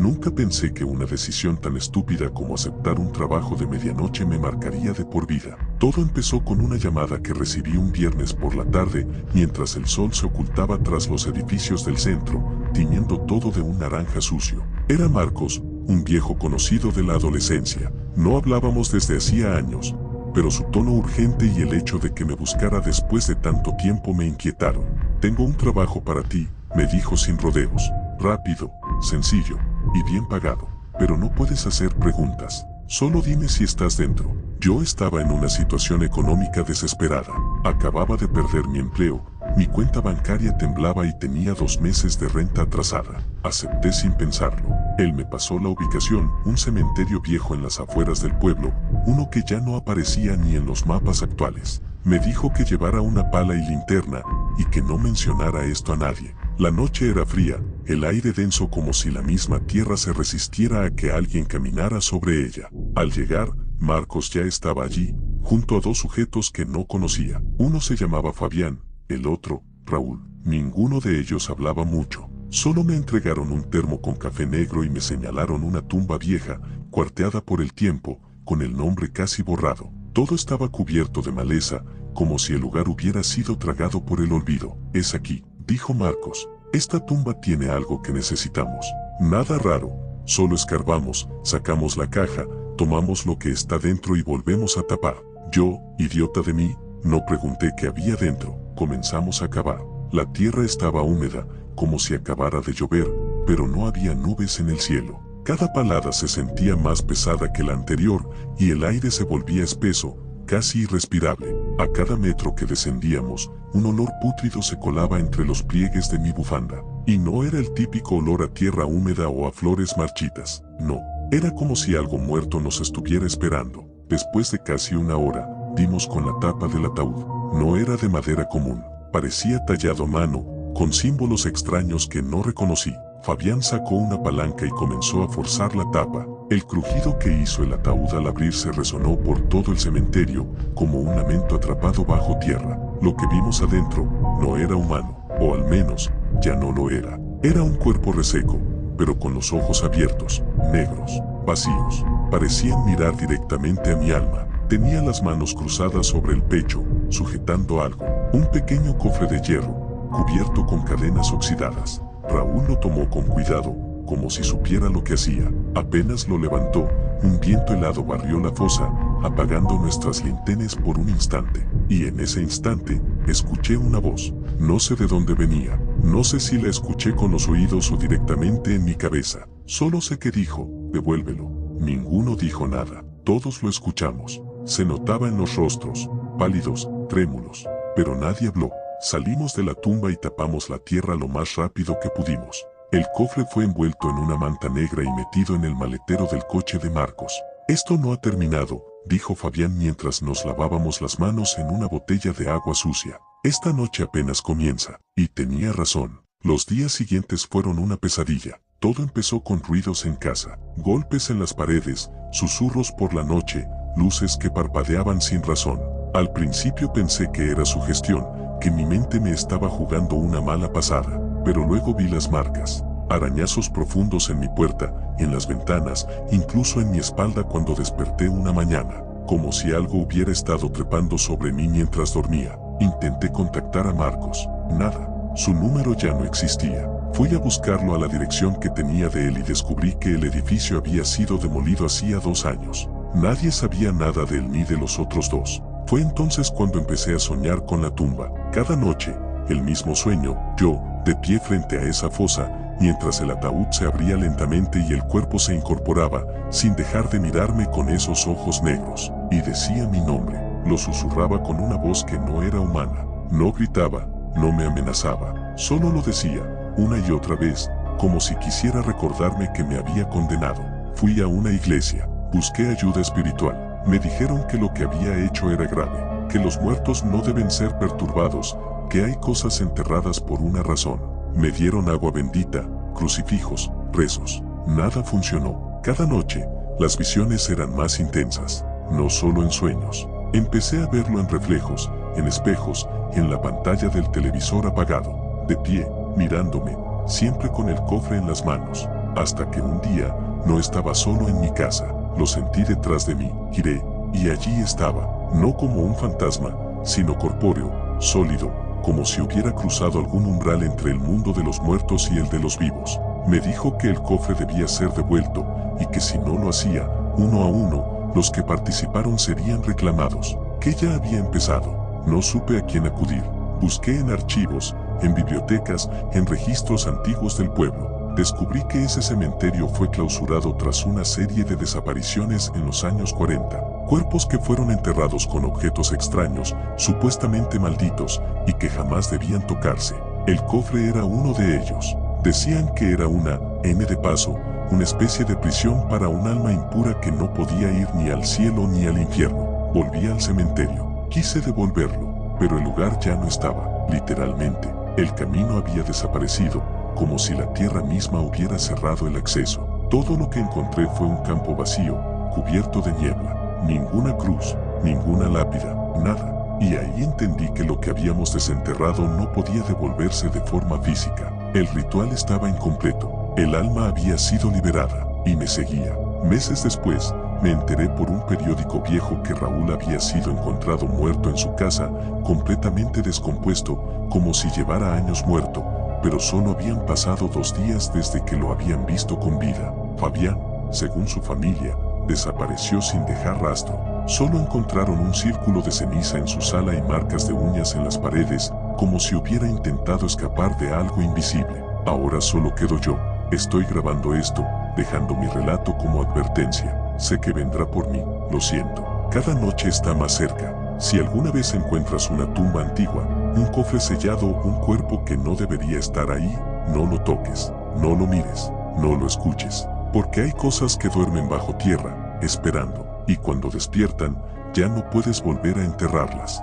Nunca pensé que una decisión tan estúpida como aceptar un trabajo de medianoche me marcaría de por vida. Todo empezó con una llamada que recibí un viernes por la tarde, mientras el sol se ocultaba tras los edificios del centro, tiñendo todo de un naranja sucio. Era Marcos, un viejo conocido de la adolescencia. No hablábamos desde hacía años, pero su tono urgente y el hecho de que me buscara después de tanto tiempo me inquietaron. Tengo un trabajo para ti, me dijo sin rodeos. Rápido, sencillo y bien pagado. Pero no puedes hacer preguntas. Solo dime si estás dentro. Yo estaba en una situación económica desesperada. Acababa de perder mi empleo, mi cuenta bancaria temblaba y tenía 2 meses de renta atrasada. Acepté sin pensarlo. Él me pasó la ubicación, un cementerio viejo en las afueras del pueblo, uno que ya no aparecía ni en los mapas actuales. Me dijo que llevara una pala y linterna, y que no mencionara esto a nadie. La noche era fría, el aire denso como si la misma tierra se resistiera a que alguien caminara sobre ella. Al llegar, Marcos ya estaba allí, junto a 2 sujetos que no conocía. Uno se llamaba Fabián, el otro, Raúl. Ninguno de ellos hablaba mucho. Solo me entregaron un termo con café negro y me señalaron una tumba vieja, cuarteada por el tiempo, con el nombre casi borrado. Todo estaba cubierto de maleza, como si el lugar hubiera sido tragado por el olvido. Es aquí, dijo Marcos. Esta tumba tiene algo que necesitamos. Nada raro, solo escarbamos, sacamos la caja, tomamos lo que está dentro y volvemos a tapar. Yo, idiota de mí, no pregunté qué había dentro. Comenzamos a cavar. La tierra estaba húmeda, como si acabara de llover, pero no había nubes en el cielo. Cada palada se sentía más pesada que la anterior y el aire se volvía espeso, casi irrespirable. A cada metro que descendíamos, un olor pútrido se colaba entre los pliegues de mi bufanda. Y no era el típico olor a tierra húmeda o a flores marchitas. No, era como si algo muerto nos estuviera esperando. Después de casi 1 hora, dimos con la tapa del ataúd. No era de madera común. Parecía tallado a mano, con símbolos extraños que no reconocí. Fabián sacó una palanca y comenzó a forzar la tapa. El crujido que hizo el ataúd al abrirse resonó por todo el cementerio, como un lamento atrapado bajo tierra. Lo que vimos adentro no era humano, o al menos, ya no lo era. Era un cuerpo reseco, pero con los ojos abiertos, negros, vacíos. Parecían mirar directamente a mi alma. Tenía las manos cruzadas sobre el pecho, sujetando algo. Un pequeño cofre de hierro, cubierto con cadenas oxidadas. Raúl lo tomó con cuidado, como si supiera lo que hacía. Apenas lo levantó, un viento helado barrió la fosa, apagando nuestras linternas por un instante. Y en ese instante, escuché una voz. No sé de dónde venía. No sé si la escuché con los oídos o directamente en mi cabeza. Solo sé que dijo, devuélvelo. Ninguno dijo nada. Todos lo escuchamos. Se notaba en los rostros, pálidos, trémulos. Pero nadie habló. Salimos de la tumba y tapamos la tierra lo más rápido que pudimos. El cofre fue envuelto en una manta negra y metido en el maletero del coche de Marcos. Esto no ha terminado, dijo Fabián mientras nos lavábamos las manos en una botella de agua sucia. Esta noche apenas comienza. Y tenía razón. Los días siguientes fueron una pesadilla. Todo empezó con ruidos en casa, golpes en las paredes, susurros por la noche, luces que parpadeaban sin razón. Al principio pensé que era sugestión, que mi mente me estaba jugando una mala pasada, pero luego vi las marcas, arañazos profundos en mi puerta, en las ventanas, incluso en mi espalda cuando desperté una mañana, como si algo hubiera estado trepando sobre mí mientras dormía. Intenté contactar a Marcos, nada, su número ya no existía. Fui a buscarlo a la dirección que tenía de él y descubrí que el edificio había sido demolido hacía 2 años. Nadie sabía nada de él ni de los otros 2. Fue entonces cuando empecé a soñar con la tumba. Cada noche, el mismo sueño, yo, de pie frente a esa fosa, mientras el ataúd se abría lentamente y el cuerpo se incorporaba, sin dejar de mirarme con esos ojos negros. Y decía mi nombre. Lo susurraba con una voz que no era humana. No gritaba, no me amenazaba. Solo lo decía, una y otra vez, como si quisiera recordarme que me había condenado. Fui a una iglesia. Busqué ayuda espiritual. Me dijeron que lo que había hecho era grave, que los muertos no deben ser perturbados, que hay cosas enterradas por una razón. Me dieron agua bendita, crucifijos, rezos. Nada funcionó. Cada noche, las visiones eran más intensas, no solo en sueños. Empecé a verlo en reflejos, en espejos, en la pantalla del televisor apagado, de pie, mirándome, siempre con el cofre en las manos. hasta que un día no estaba solo en mi casa. Lo sentí detrás de mí, giré, y allí estaba, no como un fantasma, sino corpóreo, sólido, como si hubiera cruzado algún umbral entre el mundo de los muertos y el de los vivos. Me dijo que el cofre debía ser devuelto, y que si no lo hacía, uno a uno, los que participaron serían reclamados. Que ya había empezado. No supe a quién acudir. Busqué en archivos, en bibliotecas, en registros antiguos del pueblo. Descubrí que ese cementerio fue clausurado tras una serie de desapariciones en los años 40. Cuerpos que fueron enterrados con objetos extraños, supuestamente malditos, y que jamás debían tocarse. El cofre era uno de ellos. Decían que era una, de paso, una especie de prisión para un alma impura que no podía ir ni al cielo ni al infierno. Volví al cementerio. Quise devolverlo, pero el lugar ya no estaba, literalmente. El camino había desaparecido, como si la tierra misma hubiera cerrado el acceso. Todo lo que encontré fue un campo vacío, cubierto de niebla. Ninguna cruz, ninguna lápida, nada. Y ahí entendí que lo que habíamos desenterrado no podía devolverse de forma física. El ritual estaba incompleto. El alma había sido liberada, y me seguía. Meses después, me enteré por un periódico viejo que Raúl había sido encontrado muerto en su casa, completamente descompuesto, como si llevara años muerto, pero solo habían pasado 2 días desde que lo habían visto con vida. Fabián, según su familia, desapareció sin dejar rastro. Solo encontraron un círculo de ceniza en su sala y marcas de uñas en las paredes, como si hubiera intentado escapar de algo invisible. Ahora solo quedo yo. Estoy grabando esto, dejando mi relato como advertencia. Sé que vendrá por mí, lo siento. Cada noche está más cerca. Si alguna vez encuentras una tumba antigua, un cofre sellado, un cuerpo que no debería estar ahí, no lo toques, no lo mires, no lo escuches. Porque hay cosas que duermen bajo tierra, esperando, y cuando despiertan, ya no puedes volver a enterrarlas.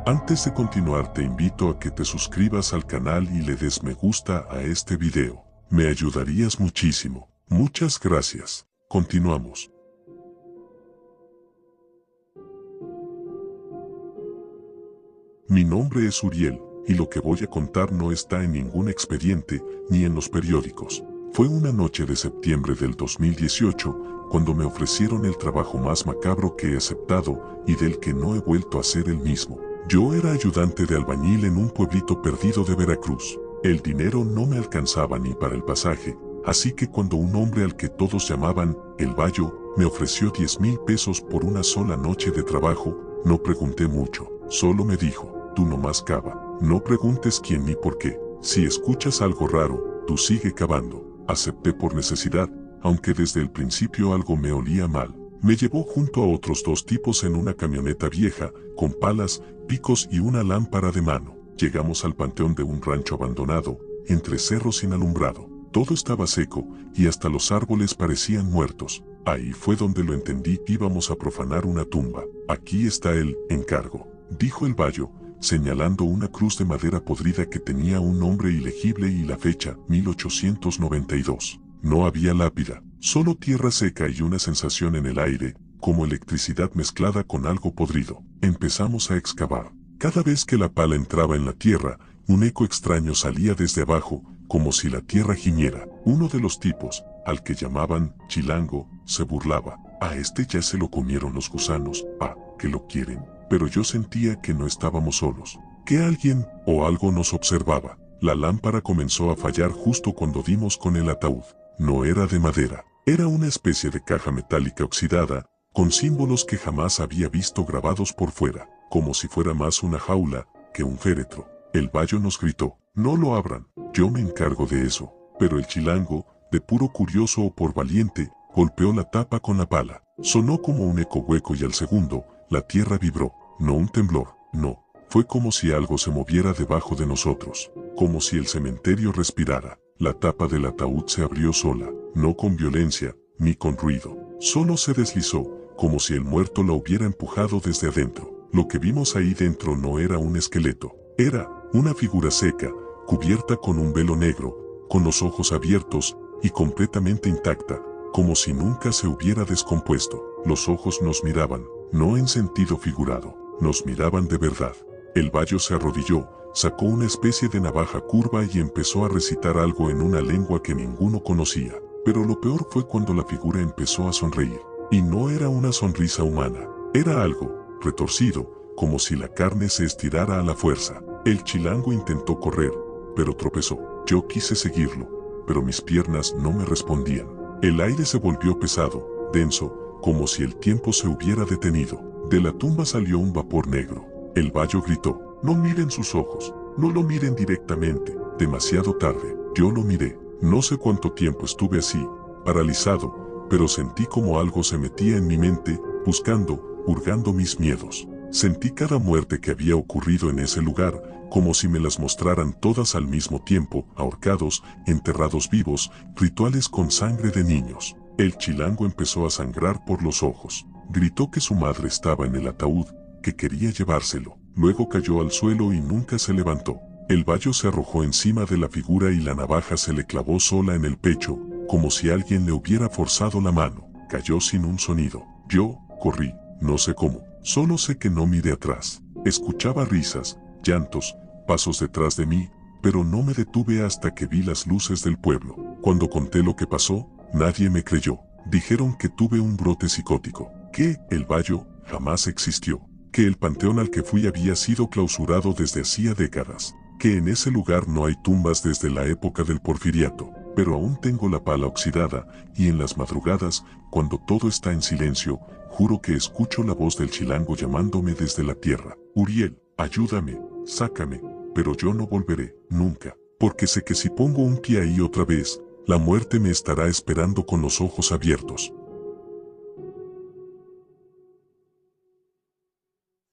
Antes de continuar, te invito a que te suscribas al canal y le des me gusta a este video. Me ayudarías muchísimo. Muchas gracias. Continuamos. Mi nombre es Uriel, y lo que voy a contar no está en ningún expediente, ni en los periódicos. Fue una noche de septiembre del 2018, cuando me ofrecieron el trabajo más macabro que he aceptado, y del que no he vuelto a ser el mismo. Yo era ayudante de albañil en un pueblito perdido de Veracruz. El dinero no me alcanzaba ni para el pasaje, así que cuando un hombre al que todos llamaban El Bayo me ofreció 10,000 pesos por una sola noche de trabajo, no pregunté mucho. Solo me dijo: tú nomás cava, no preguntes quién ni por qué. Si escuchas algo raro, tú sigue cavando. Acepté por necesidad, aunque desde el principio algo me olía mal. Me llevó junto a otros 2 tipos en una camioneta vieja, con palas, picos y una lámpara de mano. Llegamos al panteón de un rancho abandonado, entre cerros sin alumbrado. Todo estaba seco, y hasta los árboles parecían muertos. Ahí fue donde lo entendí: íbamos a profanar una tumba. Aquí está el encargo, dijo el Bayo, señalando una cruz de madera podrida que tenía un nombre ilegible y la fecha, 1892. No había lápida, solo tierra seca y una sensación en el aire, como electricidad mezclada con algo podrido. Empezamos a excavar. Cada vez que la pala entraba en la tierra, un eco extraño salía desde abajo, como si la tierra gimiera. Uno de los tipos, al que llamaban Chilango, se burlaba: a este ya se lo comieron los gusanos, que lo quieren. Pero yo sentía que no estábamos solos, que alguien o algo nos observaba. La lámpara comenzó a fallar justo cuando dimos con el ataúd. No era de madera, era una especie de caja metálica oxidada, con símbolos que jamás había visto grabados por fuera, como si fuera más una jaula que un féretro. El Bayo nos gritó: no lo abran, yo me encargo de eso. Pero el Chilango, de puro curioso o por valiente, golpeó la tapa con la pala. Sonó como un eco hueco y al segundo, la tierra vibró. No un temblor, no. Fue como si algo se moviera debajo de nosotros, como si el cementerio respirara. La tapa del ataúd se abrió sola, no con violencia, ni con ruido. Solo se deslizó, como si el muerto la hubiera empujado desde adentro. Lo que vimos ahí dentro no era un esqueleto, era una figura seca, cubierta con un velo negro, con los ojos abiertos y completamente intacta, como si nunca se hubiera descompuesto. Los ojos nos miraban, no en sentido figurado, nos miraban de verdad. El Bayo se arrodilló, sacó una especie de navaja curva y empezó a recitar algo en una lengua que ninguno conocía. Pero lo peor fue cuando la figura empezó a sonreír. Y no era una sonrisa humana, era algo retorcido, como si la carne se estirara a la fuerza. El chilango intentó correr, pero tropezó. Yo quise seguirlo, pero mis piernas no me respondían. El aire se volvió pesado, denso, como si el tiempo se hubiera detenido. De la tumba salió un vapor negro. El bayo gritó: no miren sus ojos, no lo miren directamente. Demasiado tarde. Yo lo miré. No sé cuánto tiempo estuve así, paralizado, pero sentí como algo se metía en mi mente, buscando, hurgando mis miedos. Sentí cada muerte que había ocurrido en ese lugar, como si me las mostraran todas al mismo tiempo: ahorcados, enterrados vivos, rituales con sangre de niños. El chilango empezó a sangrar por los ojos. Gritó que su madre estaba en el ataúd, que quería llevárselo. Luego cayó al suelo y nunca se levantó. El bayo se arrojó encima de la figura y la navaja se le clavó sola en el pecho, como si alguien le hubiera forzado la mano. Cayó sin un sonido. Yo corrí, no sé cómo, solo sé que no miré atrás. Escuchaba risas, llantos, pasos detrás de mí, pero no me detuve hasta que vi las luces del pueblo. Cuando conté lo que pasó, nadie me creyó. Dijeron que tuve un brote psicótico, que el bayo jamás existió, que el panteón al que fui había sido clausurado desde hacía décadas, que en ese lugar no hay tumbas desde la época del Porfiriato, pero aún tengo la pala oxidada, y en las madrugadas, cuando todo está en silencio, juro que escucho la voz del chilango llamándome desde la tierra: Uriel, ayúdame, sácame, pero yo no volveré, nunca, porque sé que si pongo un pie ahí otra vez, la muerte me estará esperando con los ojos abiertos.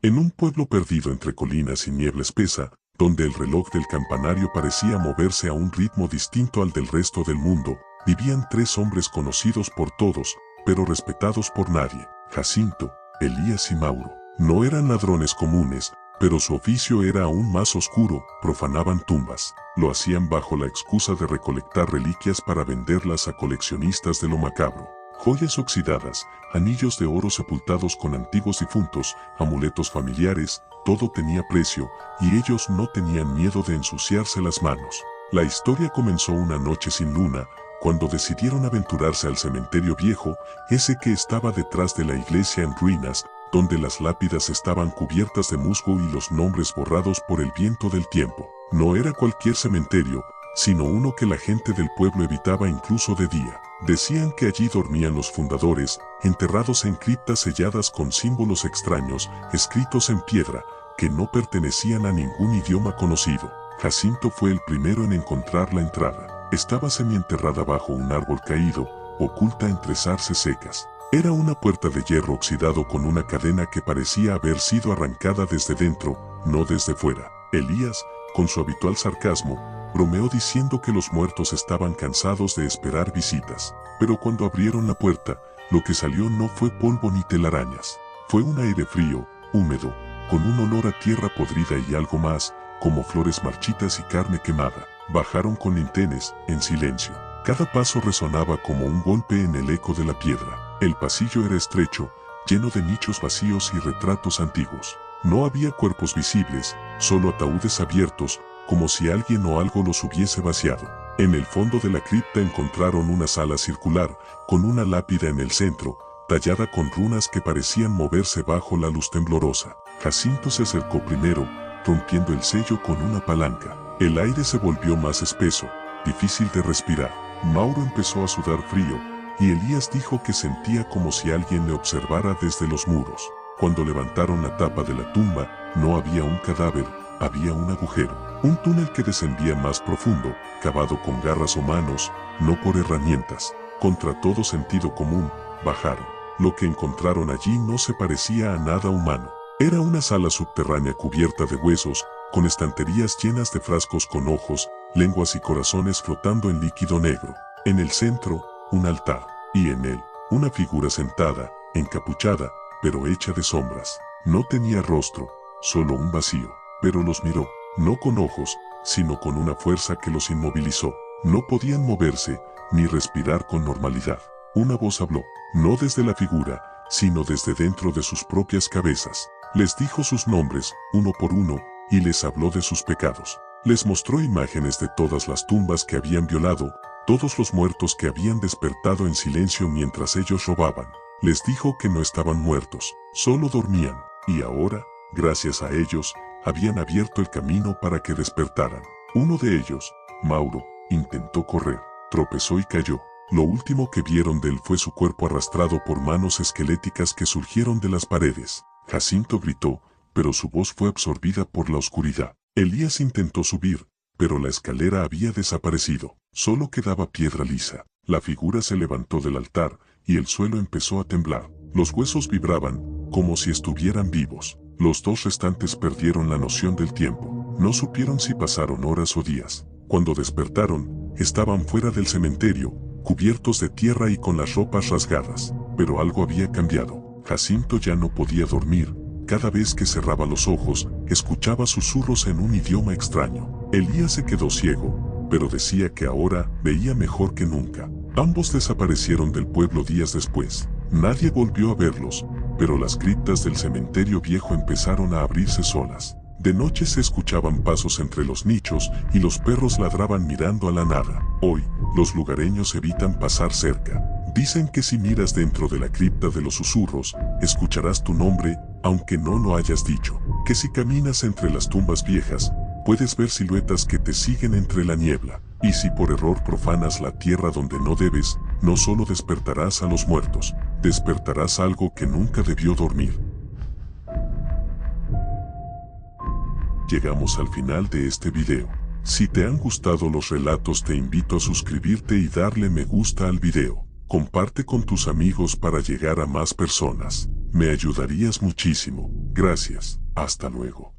En un pueblo perdido entre colinas y niebla espesa, donde el reloj del campanario parecía moverse a un ritmo distinto al del resto del mundo, vivían 3 hombres conocidos por todos, pero respetados por nadie: Jacinto, Elías y Mauro. No eran ladrones comunes, pero su oficio era aún más oscuro: profanaban tumbas. Lo hacían bajo la excusa de recolectar reliquias para venderlas a coleccionistas de lo macabro. Joyas oxidadas, anillos de oro sepultados con antiguos difuntos, amuletos familiares, todo tenía precio, y ellos no tenían miedo de ensuciarse las manos. La historia comenzó una noche sin luna, cuando decidieron aventurarse al cementerio viejo, ese que estaba detrás de la iglesia en ruinas, donde las lápidas estaban cubiertas de musgo y los nombres borrados por el viento del tiempo. No era cualquier cementerio, sino uno que la gente del pueblo evitaba incluso de día. Decían que allí dormían los fundadores, enterrados en criptas selladas con símbolos extraños, escritos en piedra, que no pertenecían a ningún idioma conocido. Jacinto fue el primero en encontrar la entrada. Estaba semienterrada bajo un árbol caído, oculta entre zarzas secas. Era una puerta de hierro oxidado con una cadena que parecía haber sido arrancada desde dentro, no desde fuera. Elías, con su habitual sarcasmo, bromeó diciendo que los muertos estaban cansados de esperar visitas. Pero cuando abrieron la puerta, lo que salió no fue polvo ni telarañas. Fue un aire frío, húmedo, con un olor a tierra podrida y algo más, como flores marchitas y carne quemada. Bajaron con linternas, en silencio. Cada paso resonaba como un golpe en el eco de la piedra. El pasillo era estrecho, lleno de nichos vacíos y retratos antiguos. No había cuerpos visibles, solo ataúdes abiertos, como si alguien o algo los hubiese vaciado. En el fondo de la cripta encontraron una sala circular, con una lápida en el centro, tallada con runas que parecían moverse bajo la luz temblorosa. Jacinto se acercó primero, rompiendo el sello con una palanca. El aire se volvió más espeso, difícil de respirar. Mauro empezó a sudar frío, y Elías dijo que sentía como si alguien le observara desde los muros. Cuando levantaron la tapa de la tumba, no había un cadáver, había un agujero. Un túnel que descendía más profundo, cavado con garras o manos, no por herramientas. Contra todo sentido común, bajaron. Lo que encontraron allí no se parecía a nada humano. Era una sala subterránea cubierta de huesos, con estanterías llenas de frascos con ojos, lenguas y corazones flotando en líquido negro. En el centro, un altar, y en él, una figura sentada, encapuchada, pero hecha de sombras. No tenía rostro, solo un vacío, pero los miró, no con ojos, sino con una fuerza que los inmovilizó. No podían moverse, ni respirar con normalidad. Una voz habló, no desde la figura, sino desde dentro de sus propias cabezas. Les dijo sus nombres, uno por uno, y les habló de sus pecados. Les mostró imágenes de todas las tumbas que habían violado, todos los muertos que habían despertado en silencio mientras ellos robaban. Les dijo que no estaban muertos, solo dormían, y ahora, gracias a ellos, habían abierto el camino para que despertaran. Uno de ellos, Mauro, intentó correr, tropezó y cayó. Lo último que vieron de él fue su cuerpo arrastrado por manos esqueléticas que surgieron de las paredes. Jacinto gritó, pero su voz fue absorbida por la oscuridad. Elías intentó subir, pero la escalera había desaparecido. Solo quedaba piedra lisa. La figura se levantó del altar, y el suelo empezó a temblar. Los huesos vibraban, como si estuvieran vivos. Los dos restantes perdieron la noción del tiempo. No supieron si pasaron horas o días. Cuando despertaron, estaban fuera del cementerio, cubiertos de tierra y con las ropas rasgadas. Pero algo había cambiado. Jacinto ya no podía dormir. Cada vez que cerraba los ojos, escuchaba susurros en un idioma extraño. Elías se quedó ciego, pero decía que ahora veía mejor que nunca. Ambos desaparecieron del pueblo días después. Nadie volvió a verlos, pero las criptas del cementerio viejo empezaron a abrirse solas. De noche se escuchaban pasos entre los nichos y los perros ladraban mirando a la nada. Hoy, los lugareños evitan pasar cerca. Dicen que si miras dentro de la cripta de los susurros, escucharás tu nombre, aunque no lo hayas dicho. Que si caminas entre las tumbas viejas, puedes ver siluetas que te siguen entre la niebla. Y si por error profanas la tierra donde no debes, no solo despertarás a los muertos, despertarás algo que nunca debió dormir. Llegamos al final de este video. Si te han gustado los relatos, te invito a suscribirte y darle me gusta al video. Comparte con tus amigos para llegar a más personas. Me ayudarías muchísimo. Gracias. Hasta luego.